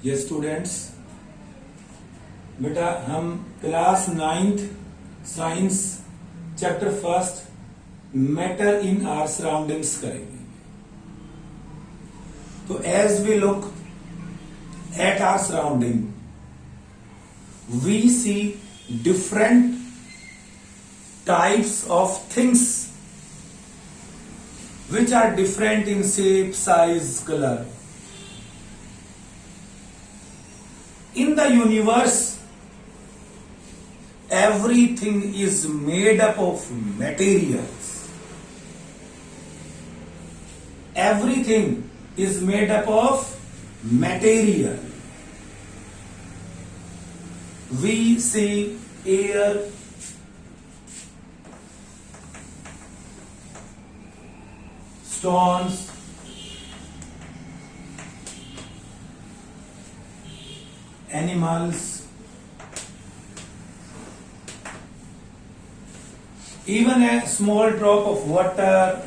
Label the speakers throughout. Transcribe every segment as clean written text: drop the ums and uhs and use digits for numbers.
Speaker 1: ये स्टूडेंट्स, बेटा हम class 9th science chapter first matter in our surroundings करेंगे। तो as we look at our surrounding we see different types of things which are different in shape, size, color. In the universe, everything is made up of materials. Everything is made up of material. We see air, stones, animals, even a small drop of water,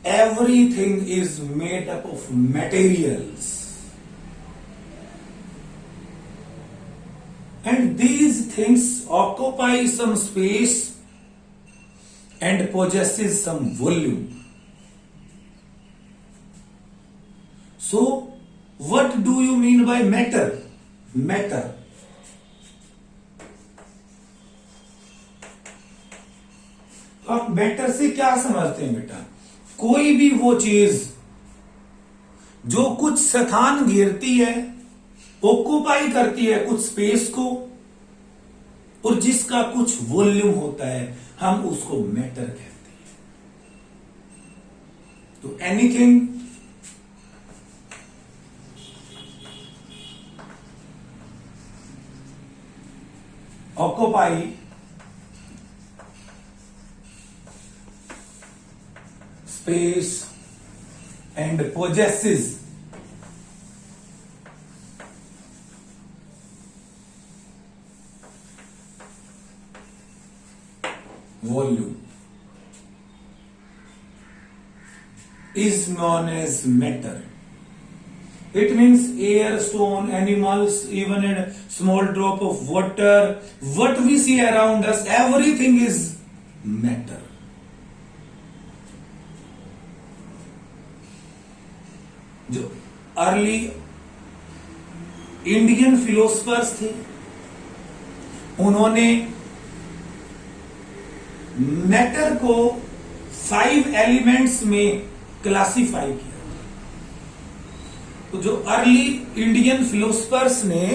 Speaker 1: everything is made up of materials. And these things occupy some space and possesses some volume. So, what do you mean by matter? Matter. तो आप matter से क्या समझते हैं बेटा? कोई भी वो चीज जो कुछ स्थान घेरती है, ऑक्यूपाई करती है कुछ स्पेस को, और जिसका कुछ वॉल्यूम होता है, हम उसको मैटर कहते हैं। तो anything occupy space and possesses volume is known as matter. It means air, stone, animals, even a small drop of water, what we see around us, everything is matter. जो early Indian philosophers थे, उन्होंने matter को 5 elements में classify किया। तो जो early Indian philosophers ने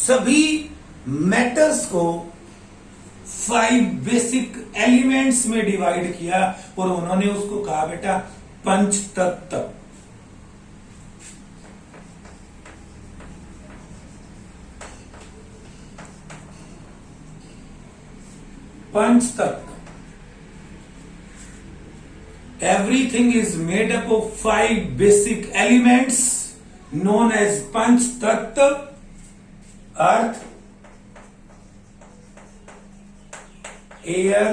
Speaker 1: सभी मैटर्स को 5 बेसिक एलिमेंट्स में डिवाइड किया, और उन्होंने उसको कहा बेटा पंच तत्व। पंच तत्व। Everything is made up of 5 basic elements known as Panch Tattva: earth, air,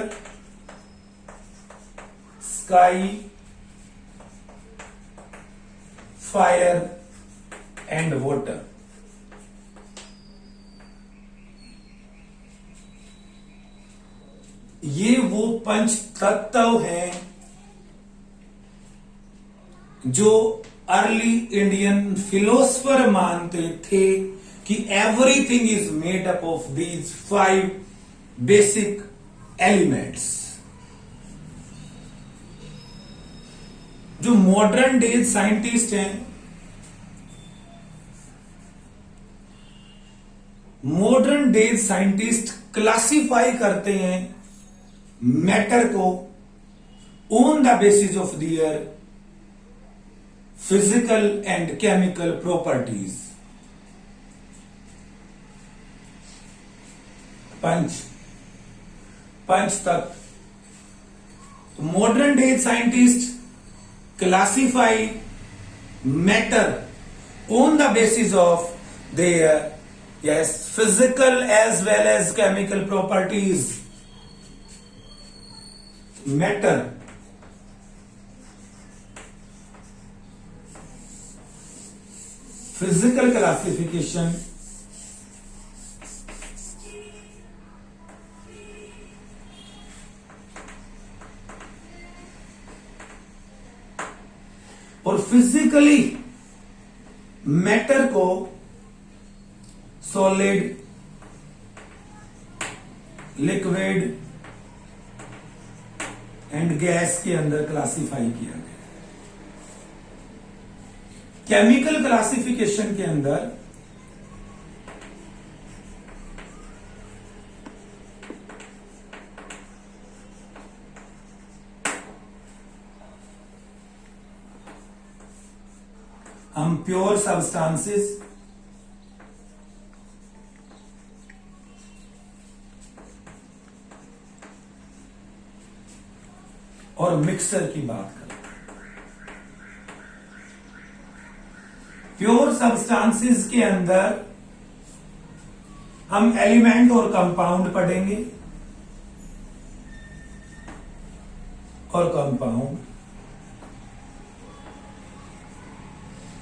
Speaker 1: sky, fire and water. ये वो पंच तत्व हैं जो अर्ली इंडियन फिलोसफर मानते थे कि everything is made up of these 5 basic elements. जो मॉडर्न डेज साइंटिस्ट हैं, मॉडर्न डेज साइंटिस्ट क्लासिफाई करते हैं मैटर को on the basis of their physical and chemical properties. पंच तत्व। Modern day scientist classify matter on the basis of their Yes, physical as well as chemical properties. Matter. Physical classification. और physically matter को solid, liquid and gas के अंदर classify किया गया। Chemical classification के अंदर हम प्योर सब्सटेंसेस और मिक्सर की बात करें। प्योर सब्सटेंसेस के अंदर हम एलिमेंट और कंपाउंड पढ़ेंगे और कंपाउंड,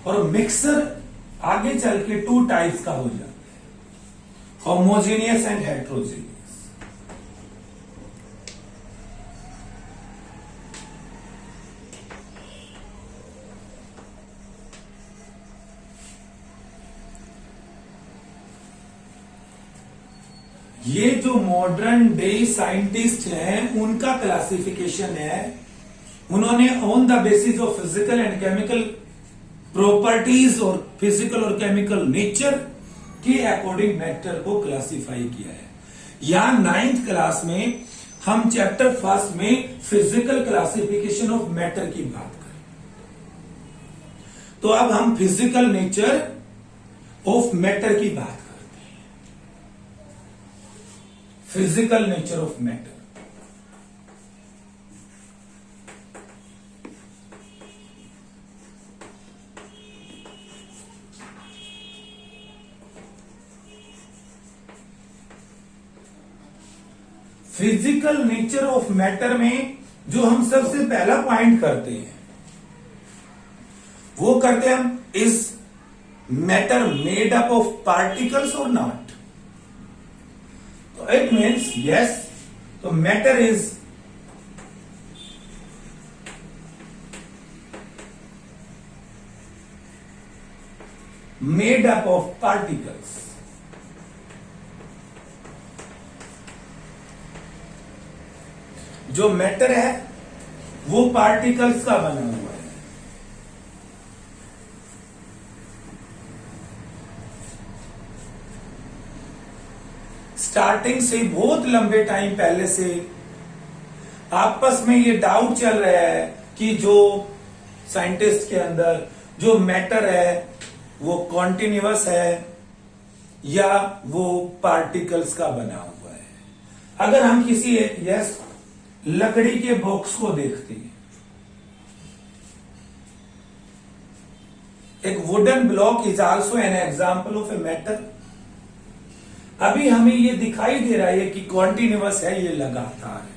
Speaker 1: और मिक्सर आगे चल के 2 टाइप्स का हो जाता है, होमोजेनियस एंड हेट्रोजेनियस। ये जो मॉडर्न डे साइंटिस्ट हैं उनका क्लासिफिकेशन है, उन्होंने on the basis of physical and chemical properties और फिजिकल और केमिकल नेचर के अकॉर्डिंग मैटर को क्लासिफाई किया है। यहां 9th क्लास में हम चैप्टर 1 में फिजिकल क्लासिफिकेशन ऑफ मैटर की बात करें, तो अब हम फिजिकल नेचर ऑफ मैटर की बात करते हैं। Physical nature of matter. Physical nature of matter में जो हम सबसे पहला पॉइंट करते हैं वो करते हैं हम, is matter made up of particles और नॉट। तो इट मीन्स यस, तो matter is made up of particles. जो मैटर है वो पार्टिकल्स का बना हुआ है। स्टार्टिंग से बहुत लंबे टाइम पहले से आपस में ये डाउट चल रहा है कि जो साइंटिस्ट के अंदर जो मैटर है वो कॉन्टिन्यूअस है या वो पार्टिकल्स का बना हुआ है। अगर हम किसी लकड़ी के बॉक्स को देखते हैं, एक wooden block is also an example of a matter. अभी हमें ये दिखाई दे रहा है कि कॉन्टिन्यूअस है, ये लगातार है,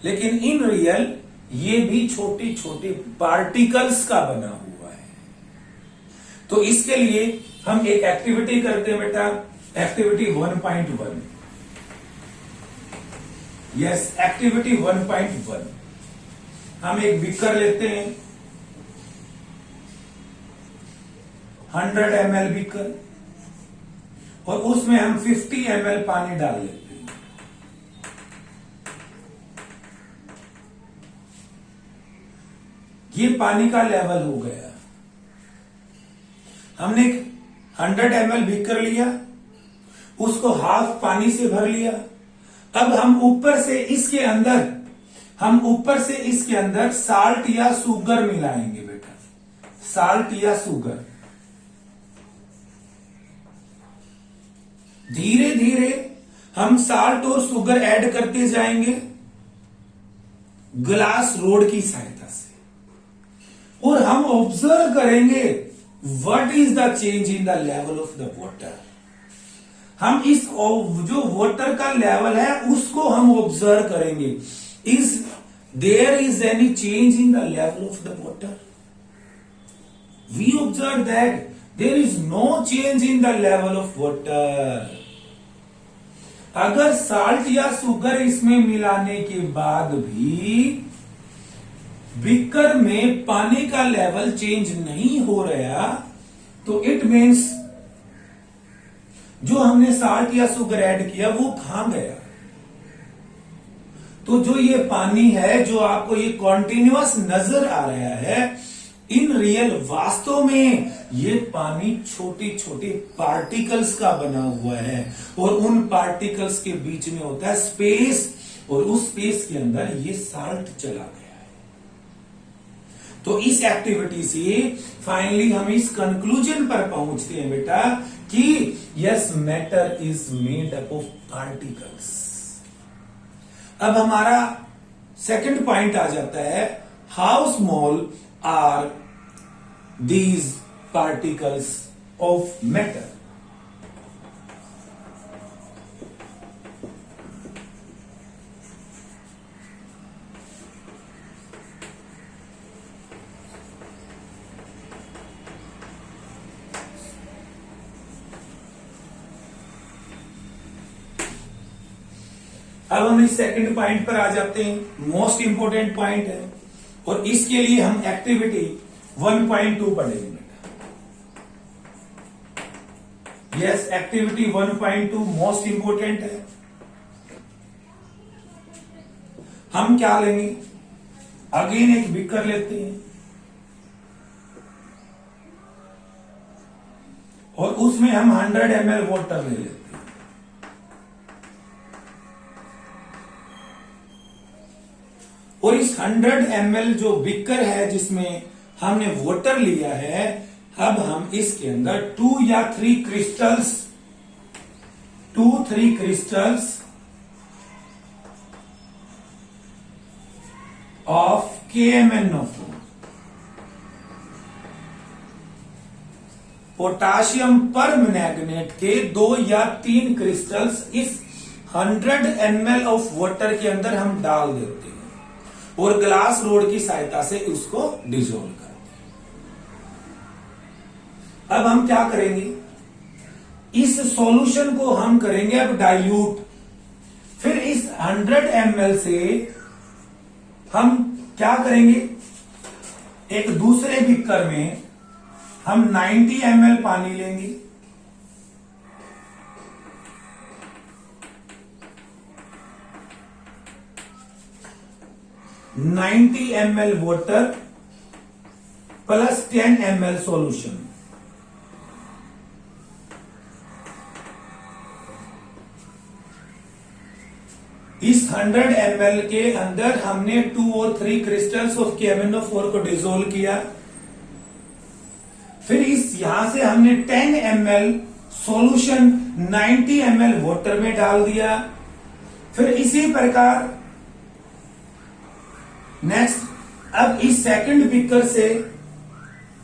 Speaker 1: लेकिन इन रियल ये भी छोटी छोटी पार्टिकल्स का बना हुआ है। तो इसके लिए हम एक एक्टिविटी करते हैं बेटा, एक्टिविटी 1.1। Yes, activity 1.1। हम एक बीकर लेते हैं, 100 ml बीकर, और उसमें हम 50 ml पानी डाल लेते हैं। ये पानी का लेवल हो गया। हमने 100 ml बीकर लिया, उसको हाफ पानी से भर लिया। अब हम ऊपर से इसके अंदर साल्ट या शुगर मिलाएंगे बेटा, साल्ट या शुगर। धीरे धीरे हम साल्ट और शुगर ऐड करते जाएंगे ग्लास रोड की सहायता से, और हम ऑब्जर्व करेंगे what is the change in the level of the water. हम इस जो वाटर का लेवल है उसको हम ऑब्जर्व करेंगे। Is there is any change in the level of the water? We observe that there is no change in the level of water. अगर salt या शुगर इसमें मिलाने के बाद भी बीकर में पानी का लेवल चेंज नहीं हो रहा, तो इट मीन्स जो हमने साल्ट या शुगर ऐड किया वो कहां गया? तो जो ये पानी है, जो आपको ये कॉन्टिन्यूअस नजर आ रहा है, इन रियल वास्तव में ये पानी छोटे छोटे पार्टिकल्स का बना हुआ है और उन पार्टिकल्स के बीच में होता है स्पेस, और उस स्पेस के अंदर ये साल्ट चला गया है। तो इस एक्टिविटी से फाइनली हम इस कंक्लूजन पर पहुंचते हैं बेटा कि yes, matter is made up of particles. अब हमारा सेकंड पॉइंट आ जाता है, how small are these particles of matter? अब हम इस सेकंड पॉइंट पर आ जाते हैं, मोस्ट इंपोर्टेंट पॉइंट है, और इसके लिए हम एक्टिविटी 1.2 पढ़ेंगे। यस, एक्टिविटी 1.2 मोस्ट इंपोर्टेंट है। हम क्या लेंगे? अगेन एक बीकर लेते हैं और उसमें हम 100 ml वाटर ले लेते हैं। और इस 100 ml जो बीकर है जिसमें हमने वाटर लिया है, अब हम इसके अंदर 2 या 3 crystals, 2-3 crystals of KMnO4, potassium permanganate के 2 या 3 क्रिस्टल्स इस 100 ml ऑफ वाटर के अंदर हम डाल देते हैं और ग्लास रोड की सहायता से उसको डिसॉल्व करते हैं। अब हम क्या करेंगे? इस सॉल्यूशन को हम करेंगे अब डाइल्यूट। फिर इस 100 ml से हम क्या करेंगे? एक दूसरे बीकर में हम 90 ml पानी लेंगे, $90 ml water plus 10 ml solution. इस 100 ml के अंदर हमने 2 और 3 क्रिस्टल्स ऑफ KMnO4 को डिसॉल्व किया। फिर इस यहां से हमने 10 ml सॉल्यूशन 90 ml वाटर में डाल दिया। फिर इसी प्रकार नेक्स्ट, अब इस सेकंड बीकर से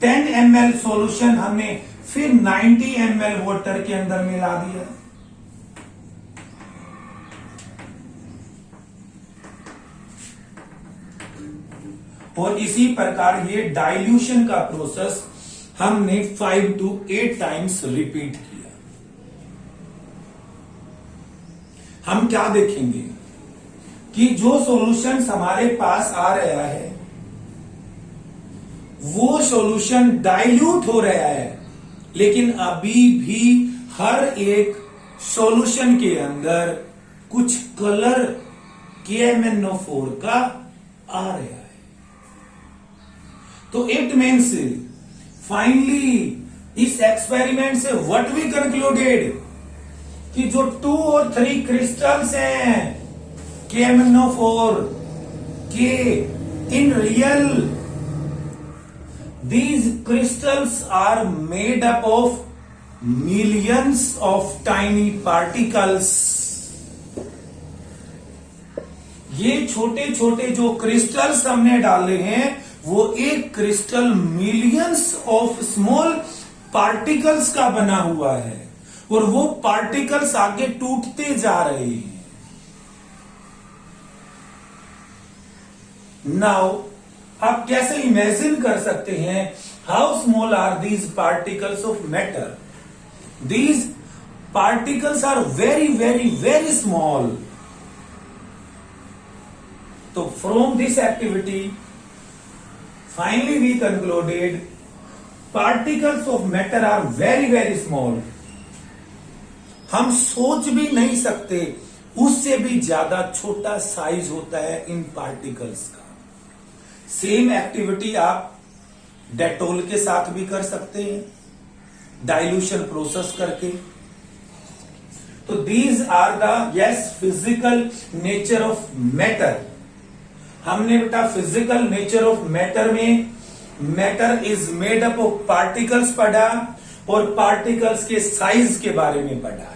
Speaker 1: 10 ml सॉल्यूशन हमने फिर 90 ml वाटर के अंदर मिला दिया। और इसी प्रकार ये डाइल्यूशन का प्रोसेस हमने 5 to 8 टाइम्स रिपीट किया। हम क्या देखेंगे कि जो सॉल्यूशन हमारे पास आ रहा है वो सॉल्यूशन डाइल्यूट हो रहा है, लेकिन अभी भी हर एक सॉल्यूशन के अंदर कुछ कलर KMnO4 का आ रहा है। तो इट मीन्स फाइनली इस एक्सपेरिमेंट से व्हाट वी कंक्लूडेड कि जो 2 और 3 क्रिस्टल्स हैं KMnO4 के, in real these crystals are made up of millions of tiny particles। ये छोटे छोटे जो क्रिस्टल्स हमने डाले हैं वो एक crystal millions of small particles का बना हुआ है, और वो पार्टिकल्स आगे टूटते जा रहे हैं। नाउ आप कैसे इमेजिन कर सकते हैं how small are these particles of matter? These particles are very very very small. तो from this activity finally we concluded particles of matter are very very small. हम सोच भी नहीं सकते उससे भी ज्यादा छोटा साइज होता है इन पार्टिकल्स का। सेम एक्टिविटी आप डेटोल के साथ भी कर सकते हैं, डाइल्यूशन प्रोसेस करके। तो these are the physical nature of matter. हमने बेटा फिजिकल नेचर ऑफ मैटर में matter is made up of particles पढ़ा और पार्टिकल्स के साइज के बारे में पढ़ा।